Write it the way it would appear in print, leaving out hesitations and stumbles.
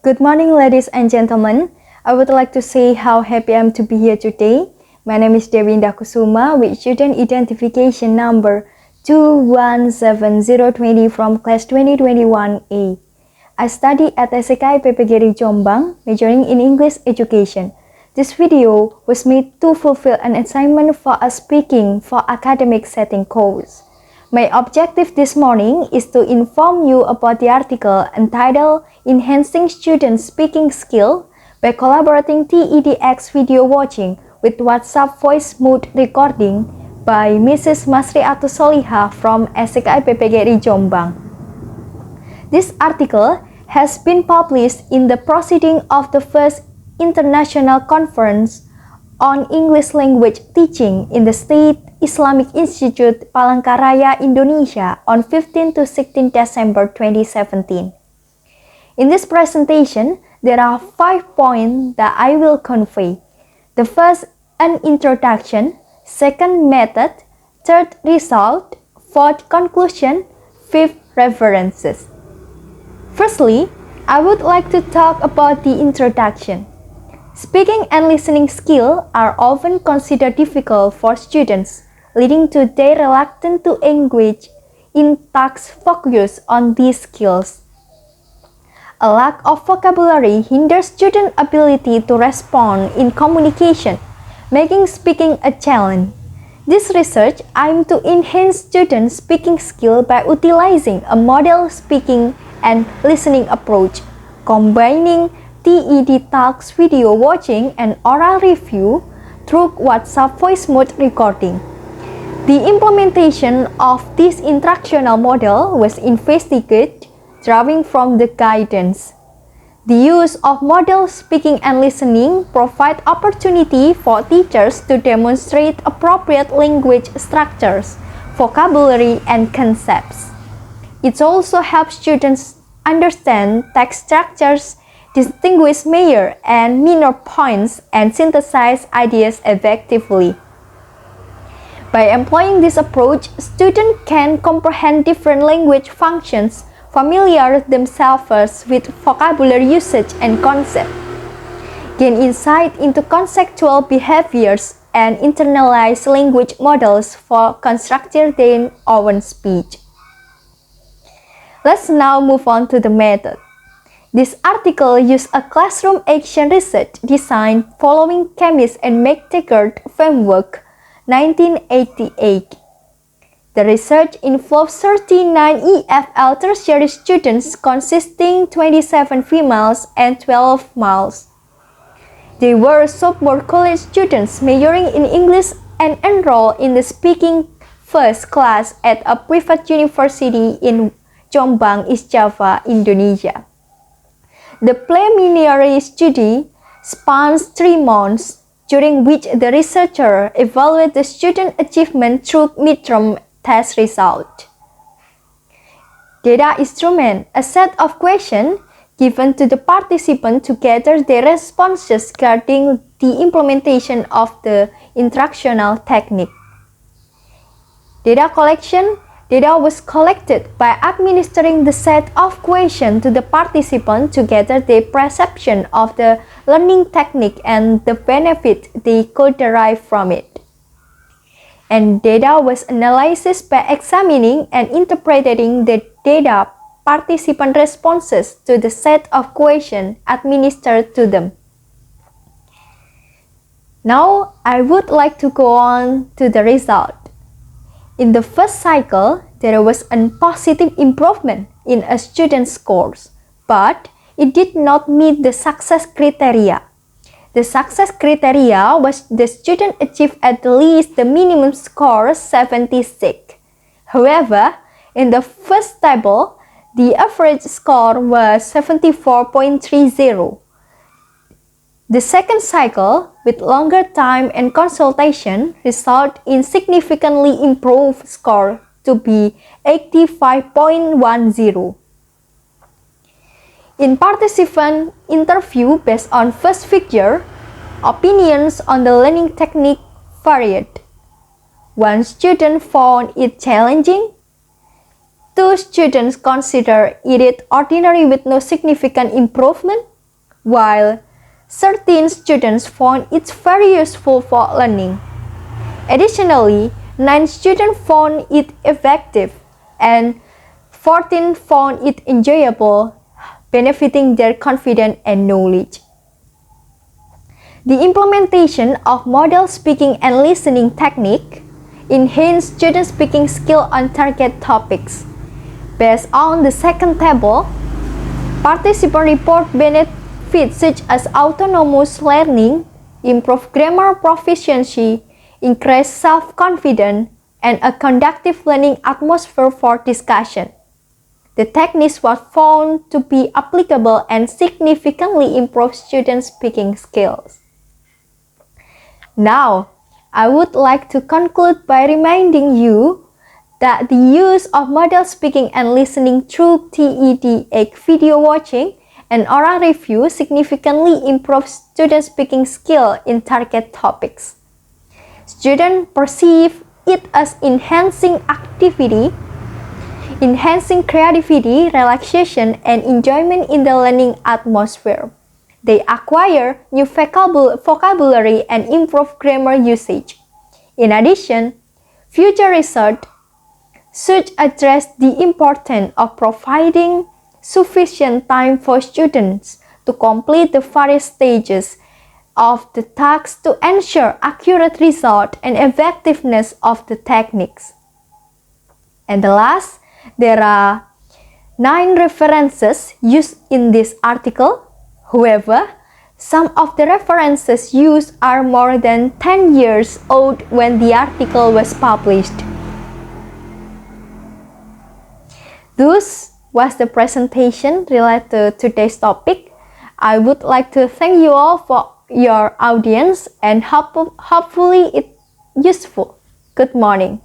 Good morning, ladies and gentlemen. I would like to say how happy I am to be here today. My name is Dewi Indah Kusuma with student identification number 217020 from class 2021A. I study at SKI PPGRI Jombang, majoring in English education. This video was made to fulfill an assignment for a speaking for academic setting course. My objective this morning is to inform you about the article entitled Enhancing Student Speaking Skill by collaborating TEDx video watching with WhatsApp voice mode recording by Mrs. Masriatus Solihah from SKI PPGRI Jombang. This article has been published in the proceeding of the first International Conference on English Language Teaching in the State Islamic Institute Palangkaraya, Indonesia on 15 to 16 December 2017. In this presentation, there are 5 points that I will convey. The first, an introduction. Second, method. Third, result. Fourth, conclusion. Fifth, references. Firstly, I would like to talk about the introduction. Speaking and listening skills are often considered difficult for students, leading to their reluctance to engage in tasks focused on these skills. A lack of vocabulary hinders student ability to respond in communication, making speaking a challenge. This research aims to enhance student speaking skill by utilizing a model speaking and listening approach, combining TED Talks video watching and oral review through WhatsApp voice mode recording. The implementation of this instructional model was investigated, drawing from the guidance. The use of model speaking and listening provide opportunity for teachers to demonstrate appropriate language structures, vocabulary, and concepts. It also helps students understand text structures, distinguish major and minor points, and synthesize ideas effectively. By employing this approach, students can comprehend different language functions, familiar themselves with vocabulary usage and concept, gain insight into conceptual behaviors, and internalize language models for constructing their own speech. Let's now move on to the method. This article used a classroom action research design following Chemist and McTaggart framework 1988. The research involved 39 EFL tertiary students consisting 27 females and 12 males. They were sophomore college students majoring in English and enrolled in the speaking first class at a private university in Jombang, East Java, Indonesia. The preliminary study spans 3 months, during which the researcher evaluated the student achievement through midterm test result. Data instrument, a set of questions given to the participant to gather their responses regarding the implementation of the instructional technique. Data collection. Data was collected by administering the set of questions to the participant to gather their perception of the learning technique and the benefit they could derive from it. And data was analyzed by examining and interpreting the data participant responses to the set of questions administered to them. Now, I would like to go on to the result. In the first cycle, there was a positive improvement in a student's scores, but it did not meet the success criteria. The success criteria was the student achieved at least the minimum score 76. However, in the first table, the average score was 74.30. The second cycle, with longer time and consultation, resulted in significantly improved score to be 85.10. In participant interview based on first figure, opinions on the learning technique varied. One student found it challenging. 2 students considered it ordinary with no significant improvement. while certain students found it very useful for learning. Additionally, 9 students found it effective and 14 found it enjoyable, benefiting their confidence and knowledge. The implementation of model speaking and listening technique enhanced student speaking skill on target topics. Based on the second table, participants report benefits such as autonomous learning, improved grammar proficiency, increased self-confidence, and a conducive learning atmosphere for discussion. The techniques were found to be applicable and significantly improve student speaking skills. Now, I would like to conclude by reminding you that the use of model speaking and listening through TED video watching and oral review significantly improves student speaking skill in target topics. Students perceive it as enhancing activity, enhancing creativity, relaxation, and enjoyment in the learning atmosphere. They acquire new vocabulary and improve grammar usage. In addition, future research should address the importance of providing sufficient time for students to complete the various stages of the task to ensure accurate result and effectiveness of the techniques. And the last, there are 9 references used in this article. However, some of the references used are more than 10 years old when the article was published. This was the presentation related to today's topic. I would like to thank you all for your audience and hopefully it's useful. Good morning.